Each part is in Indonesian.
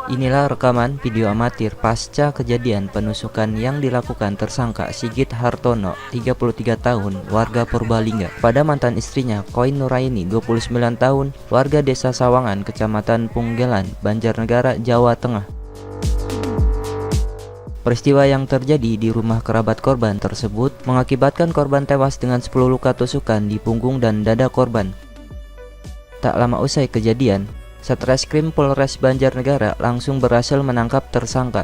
Inilah rekaman video amatir pasca kejadian penusukan yang dilakukan tersangka Sigit Hartono, 33 tahun, warga Purbalingga, pada mantan istrinya Koin Nuraini, 29 tahun, warga Desa Sawangan, Kecamatan Punggelan, Banjarnegara, Jawa Tengah. Peristiwa yang terjadi di rumah kerabat korban tersebut mengakibatkan korban tewas dengan 10 luka tusukan di punggung dan dada korban. Tak lama usai kejadian, Satreskrim Polres Banjarnegara langsung berhasil menangkap tersangka.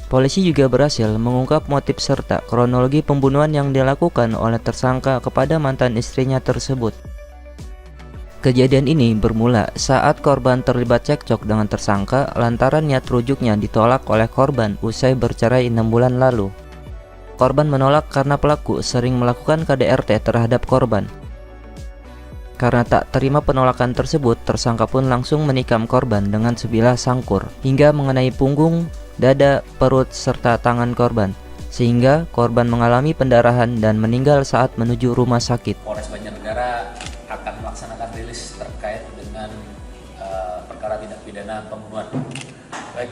Polisi juga berhasil mengungkap motif serta kronologi pembunuhan yang dilakukan oleh tersangka kepada mantan istrinya tersebut. Kejadian ini bermula saat korban terlibat cekcok dengan tersangka lantaran niat rujuknya ditolak oleh korban usai bercerai 6 bulan lalu. Korban menolak karena pelaku sering melakukan KDRT terhadap korban. Karena tak terima penolakan tersebut, tersangka pun langsung menikam korban dengan sebilah sangkur hingga mengenai punggung, dada, perut, serta tangan korban, sehingga korban mengalami pendarahan dan meninggal saat menuju rumah sakit. Polres Banjarnegara akan melaksanakan rilis terkait dengan perkara tindak pidana pembunuhan. Baik,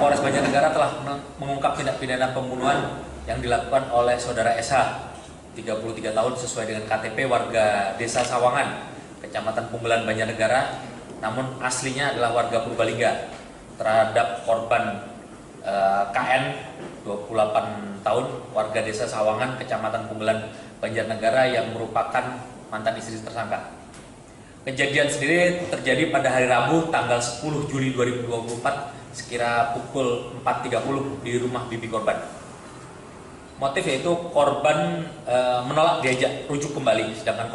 Polres Banjarnegara telah mengungkap tindak pidana pembunuhan yang dilakukan oleh saudara SH, 33 tahun, sesuai dengan KTP warga Desa Sawangan, Kecamatan Punggelan, Banjarnegara, namun aslinya adalah warga Purbalingga, terhadap korban KN, 28 tahun, warga Desa Sawangan, Kecamatan Punggelan, Banjarnegara, yang merupakan mantan istri tersangka. Kejadian sendiri terjadi pada hari Rabu tanggal 10 Juli 2024 sekira pukul 4.30 di rumah bibi korban. Motif yaitu korban menolak diajak rujuk kembali, sedangkan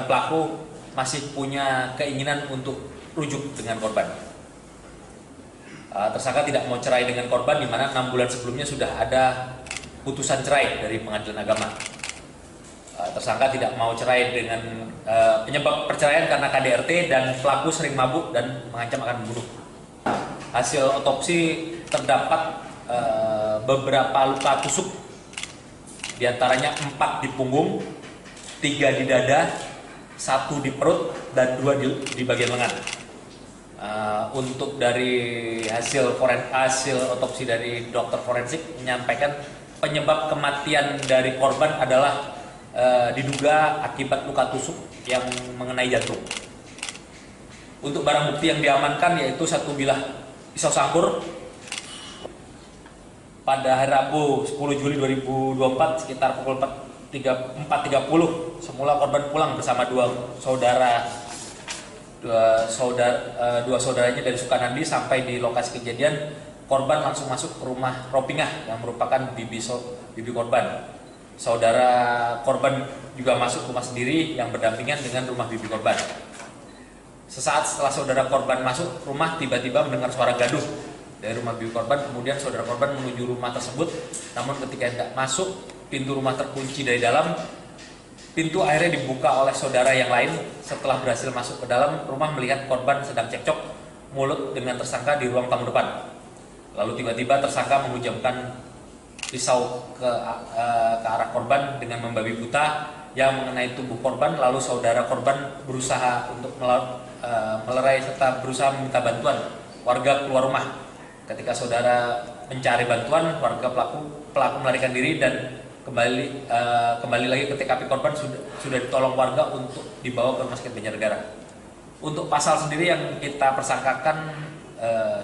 pelaku masih punya keinginan untuk rujuk dengan korban. Tersangka tidak mau cerai dengan korban, di mana 6 bulan sebelumnya sudah ada putusan cerai dari pengadilan agama. Tersangka tidak mau cerai dengan penyebab perceraian karena KDRT, dan pelaku sering mabuk dan mengancam akan membunuh. Hasil otopsi terdapat beberapa luka tusuk, diantaranya 4 di punggung, 3 di dada, 1 di perut, dan 2 di bagian lengan. Untuk dari hasil otopsi dari dokter forensik menyampaikan penyebab kematian dari korban adalah diduga akibat luka tusuk yang mengenai jantung. Untuk barang bukti yang diamankan yaitu 1 bilah pisau sangkur. Pada hari Rabu 10 Juli 2024 sekitar pukul 4.30 semula korban pulang bersama dua saudaranya dari Sukanandi. Sampai di lokasi kejadian, korban langsung masuk ke rumah Ropingah yang merupakan bibi korban. Saudara korban juga masuk rumah sendiri yang berdampingan dengan rumah bibi korban. Sesaat setelah saudara korban masuk rumah, tiba-tiba mendengar suara gaduh dari rumah bibi korban. Kemudian saudara korban menuju rumah tersebut, namun ketika hendak masuk, pintu rumah terkunci dari dalam. Pintu akhirnya dibuka oleh saudara yang lain. Setelah berhasil masuk ke dalam rumah, melihat korban sedang cekcok mulut dengan tersangka di ruang tamu depan. Lalu tiba-tiba tersangka menghujamkan pisau ke arah korban dengan membabi buta yang mengenai tubuh korban. Lalu saudara korban berusaha untuk melerai serta berusaha meminta bantuan warga keluar rumah. Ketika saudara mencari bantuan, warga pelaku melarikan diri dan kembali lagi ke TKP korban sudah ditolong warga untuk dibawa ke Rumah Sakit Banjarnegara. Untuk pasal sendiri yang kita persangkakan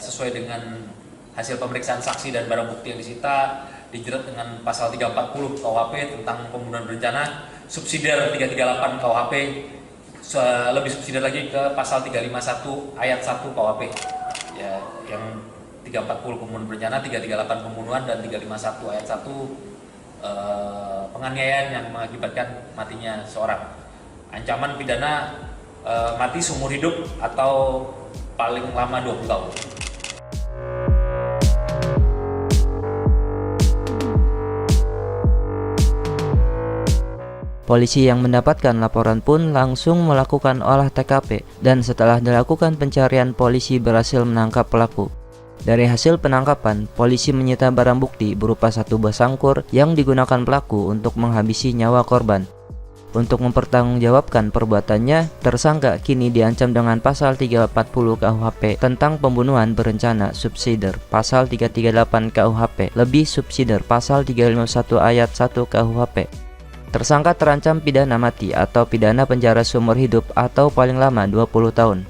sesuai dengan hasil pemeriksaan saksi dan barang bukti yang disita, dijerat dengan pasal 340 KUHP tentang pembunuhan berencana, subsidiar 338 KUHP, lebih subsidiar lagi ke pasal 351 ayat 1 KUHP, ya, yang 340 pembunuhan berencana, 338 pembunuhan, dan 351 ayat 1 penganiayaan yang mengakibatkan matinya seorang. Ancaman pidana mati seumur hidup atau paling lama 20 tahun. Polisi yang mendapatkan laporan pun langsung melakukan olah TKP dan setelah dilakukan pencarian polisi berhasil menangkap pelaku. Dari hasil penangkapan, polisi menyita barang bukti berupa satu buah sangkur yang digunakan pelaku untuk menghabisi nyawa korban. Untuk mempertanggungjawabkan perbuatannya, tersangka kini diancam dengan pasal 340 KUHP tentang pembunuhan berencana subsidiar, pasal 338 KUHP, lebih subsidiar, pasal 351 ayat 1 KUHP. Tersangka terancam pidana mati atau pidana penjara seumur hidup atau paling lama 20 tahun.